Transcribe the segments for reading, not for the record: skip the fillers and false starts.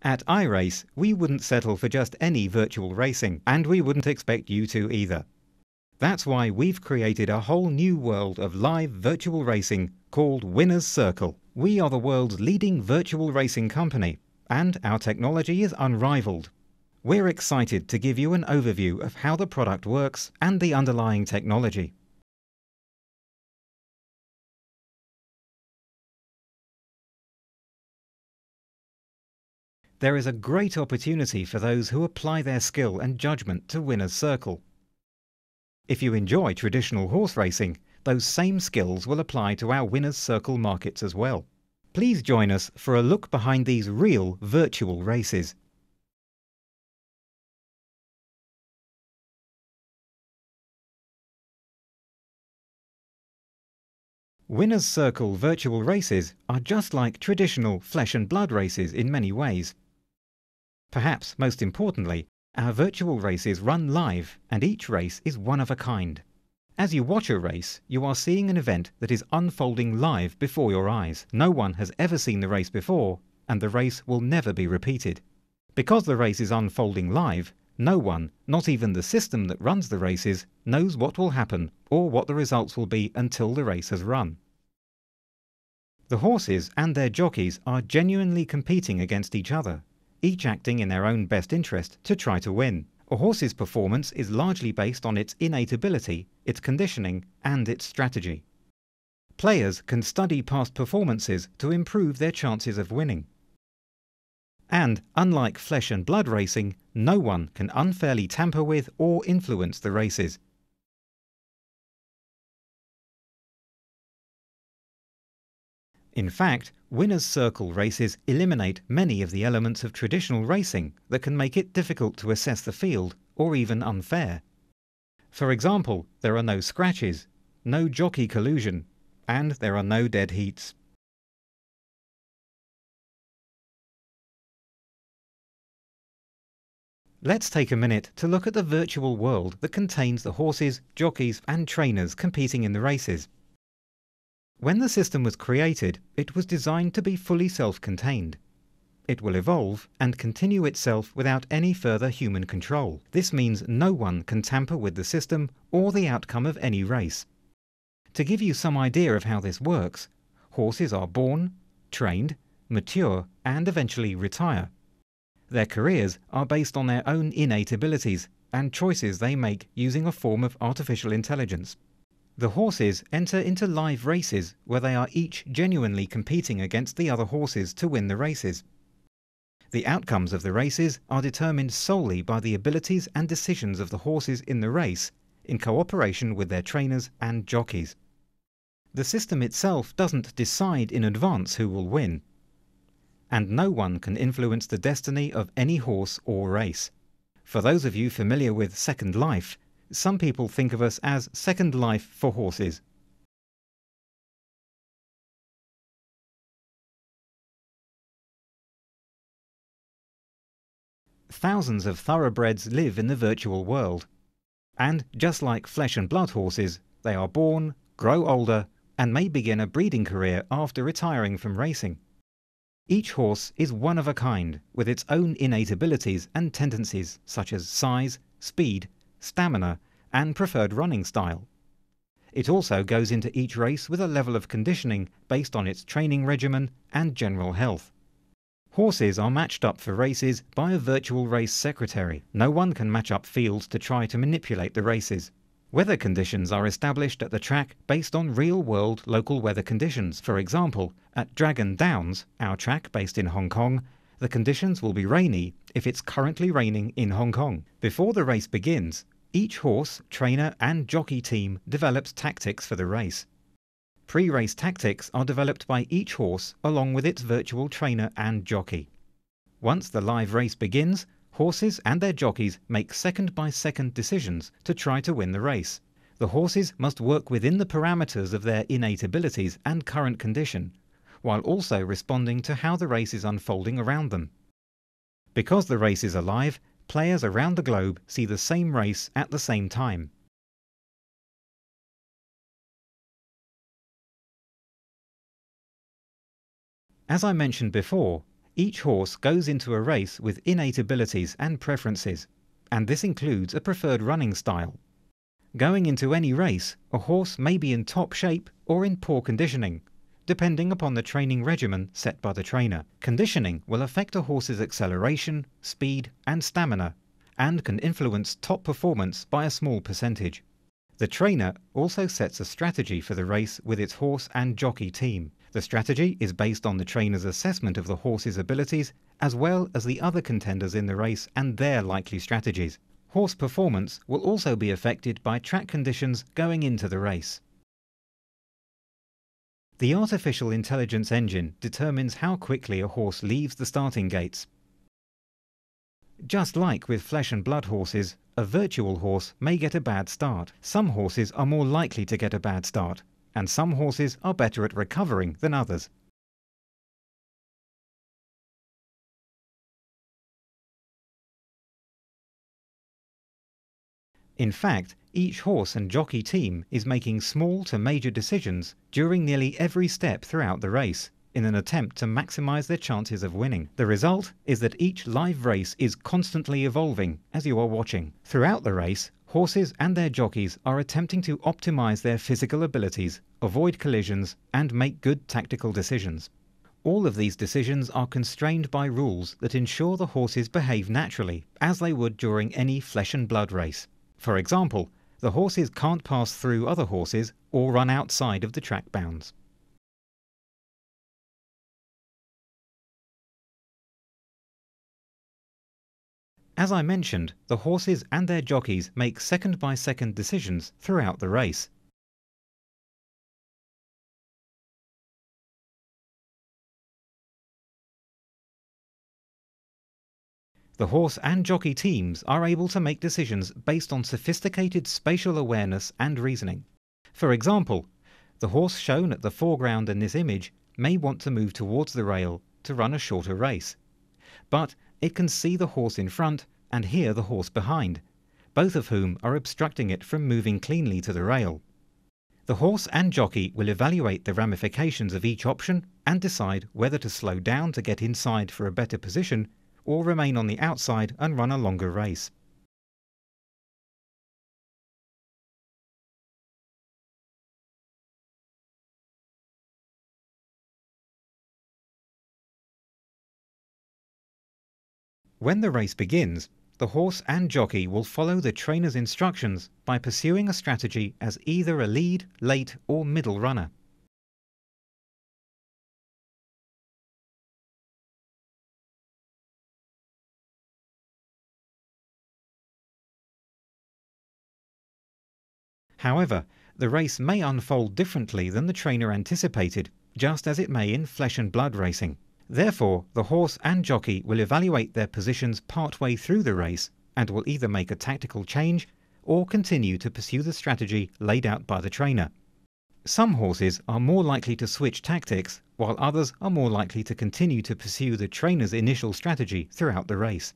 At iRace, we wouldn't settle for just any virtual racing, and we wouldn't expect you to either. That's why we've created a whole new world of live virtual racing called Winners Circle. We are the world's leading virtual racing company, and our technology is unrivaled. We're excited to give you an overview of how the product works and the underlying technology. There is a great opportunity for those who apply their skill and judgment to Winners Circle. If you enjoy traditional horse racing, those same skills will apply to our Winners Circle markets as well. Please join us for a look behind these real virtual races. Winners Circle virtual races are just like traditional flesh and blood races in many ways. Perhaps most importantly, our virtual races run live, and each race is one of a kind. As you watch a race, you are seeing an event that is unfolding live before your eyes. No one has ever seen the race before, and the race will never be repeated. Because the race is unfolding live, no one, not even the system that runs the races, knows what will happen or what the results will be until the race has run. The horses and their jockeys are genuinely competing against each other, each acting in their own best interest to try to win. A horse's performance is largely based on its innate ability, its conditioning, and its strategy. Players can study past performances to improve their chances of winning. And, unlike flesh and blood racing, no one can unfairly tamper with or influence the races. In fact, Winners Circle races eliminate many of the elements of traditional racing that can make it difficult to assess the field, or even unfair. For example, there are no scratches, no jockey collusion, and there are no dead heats. Let's take a minute to look at the virtual world that contains the horses, jockeys, and trainers competing in the races. When the system was created, it was designed to be fully self-contained. It will evolve and continue itself without any further human control. This means no one can tamper with the system or the outcome of any race. To give you some idea of how this works, horses are born, trained, mature, and eventually retire. Their careers are based on their own innate abilities and choices they make using a form of artificial intelligence. The horses enter into live races where they are each genuinely competing against the other horses to win the races. The outcomes of the races are determined solely by the abilities and decisions of the horses in the race, in cooperation with their trainers and jockeys. The system itself doesn't decide in advance who will win, and no one can influence the destiny of any horse or race. For those of you familiar with Second Life, some people think of us as Second Life for horses. Thousands of thoroughbreds live in the virtual world. And just like flesh and blood horses, they are born, grow older, and may begin a breeding career after retiring from racing. Each horse is one of a kind, with its own innate abilities and tendencies such as size, speed, stamina, and preferred running style. It also goes into each race with a level of conditioning based on its training regimen and general health. Horses are matched up for races by a virtual race secretary. No one can match up fields to try to manipulate the races. Weather conditions are established at the track based on real-world local weather conditions. For example, at Dragon Downs, our track based in Hong Kong, the conditions will be rainy if it's currently raining in Hong Kong. Before the race begins, each horse, trainer and jockey team develops tactics for the race. Pre-race tactics are developed by each horse along with its virtual trainer and jockey. Once the live race begins, horses and their jockeys make second-by-second decisions to try to win the race. The horses must work within the parameters of their innate abilities and current condition, while also responding to how the race is unfolding around them. Because the race is alive, players around the globe see the same race at the same time. As I mentioned before, Each horse goes into a race with innate abilities and preferences, and this includes a preferred running style. Going into any race, a horse may be in top shape or in poor conditioning, depending upon the training regimen set by the trainer. Conditioning will affect a horse's acceleration, speed, and stamina, and can influence top performance by a small percentage. The trainer also sets a strategy for the race with its horse and jockey team. The strategy is based on the trainer's assessment of the horse's abilities, as well as the other contenders in the race and their likely strategies. Horse performance will also be affected by track conditions going into the race. The artificial intelligence engine determines how quickly a horse leaves the starting gates. Just like with flesh and blood horses, a virtual horse may get a bad start. Some horses are more likely to get a bad start, and some horses are better at recovering than others. In fact, each horse and jockey team is making small to major decisions during nearly every step throughout the race, in an attempt to maximize their chances of winning. The result is that each live race is constantly evolving as you are watching. Throughout the race, horses and their jockeys are attempting to optimize their physical abilities, avoid collisions, and make good tactical decisions. All of these decisions are constrained by rules that ensure the horses behave naturally, as they would during any flesh and blood race. For example, the horses can't pass through other horses or run outside of the track bounds. As I mentioned, the horses and their jockeys make second-by-second decisions throughout the race. The horse and jockey teams are able to make decisions based on sophisticated spatial awareness and reasoning. For example, the horse shown at the foreground in this image may want to move towards the rail to run a shorter race. But it can see the horse in front and hear the horse behind, both of whom are obstructing it from moving cleanly to the rail. The horse and jockey will evaluate the ramifications of each option and decide whether to slow down to get inside for a better position or remain on the outside and run a longer race. When the race begins, the horse and jockey will follow the trainer's instructions by pursuing a strategy as either a lead, late, or middle runner. However, the race may unfold differently than the trainer anticipated, just as it may in flesh and blood racing. Therefore, the horse and jockey will evaluate their positions partway through the race and will either make a tactical change or continue to pursue the strategy laid out by the trainer. Some horses are more likely to switch tactics, while others are more likely to continue to pursue the trainer's initial strategy throughout the race.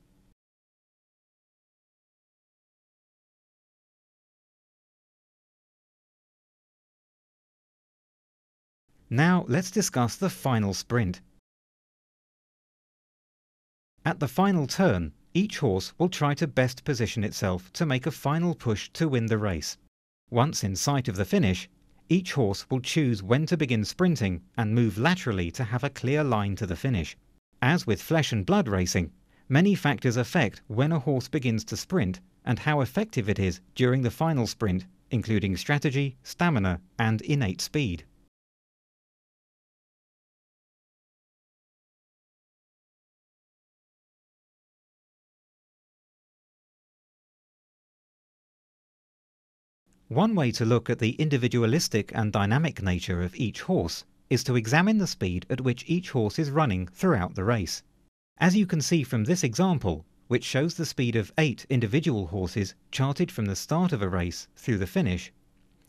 Now let's discuss the final sprint. At the final turn, each horse will try to best position itself to make a final push to win the race. Once in sight of the finish, each horse will choose when to begin sprinting and move laterally to have a clear line to the finish. As with flesh and blood racing, many factors affect when a horse begins to sprint and how effective it is during the final sprint, including strategy, stamina, and innate speed. One way to look at the individualistic and dynamic nature of each horse is to examine the speed at which each horse is running throughout the race. As you can see from this example, which shows the speed of 8 individual horses charted from the start of a race through the finish,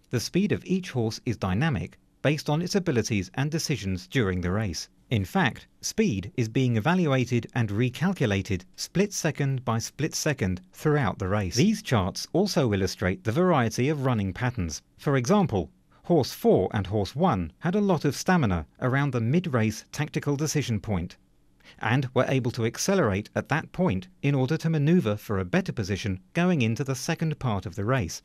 the speed of each horse is dynamic based on its abilities and decisions during the race. In fact, speed is being evaluated and recalculated split second by split second throughout the race. These charts also illustrate the variety of running patterns. For example, Horse 4 and Horse 1 had a lot of stamina around the mid-race tactical decision point. and were able to accelerate at that point in order to manoeuvre for a better position going into the second part of the race.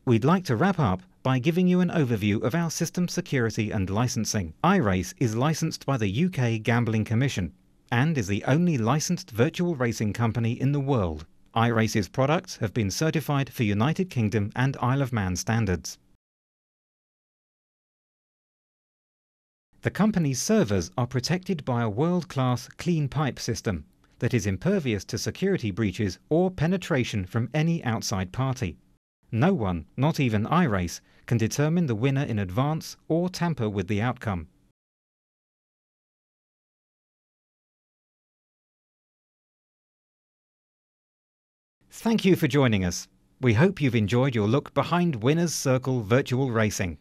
We'd like to wrap up by giving you an overview of our system security and licensing. iRace is licensed by the UK Gambling Commission and is the only licensed virtual racing company in the world. iRace's products have been certified for United Kingdom and Isle of Man standards. The company's servers are protected by a world-class clean pipe system that is impervious to security breaches or penetration from any outside party. No one, not even iRace, can determine the winner in advance or tamper with the outcome. Thank you for joining us. We hope you've enjoyed your look behind Winners Circle Virtual Racing.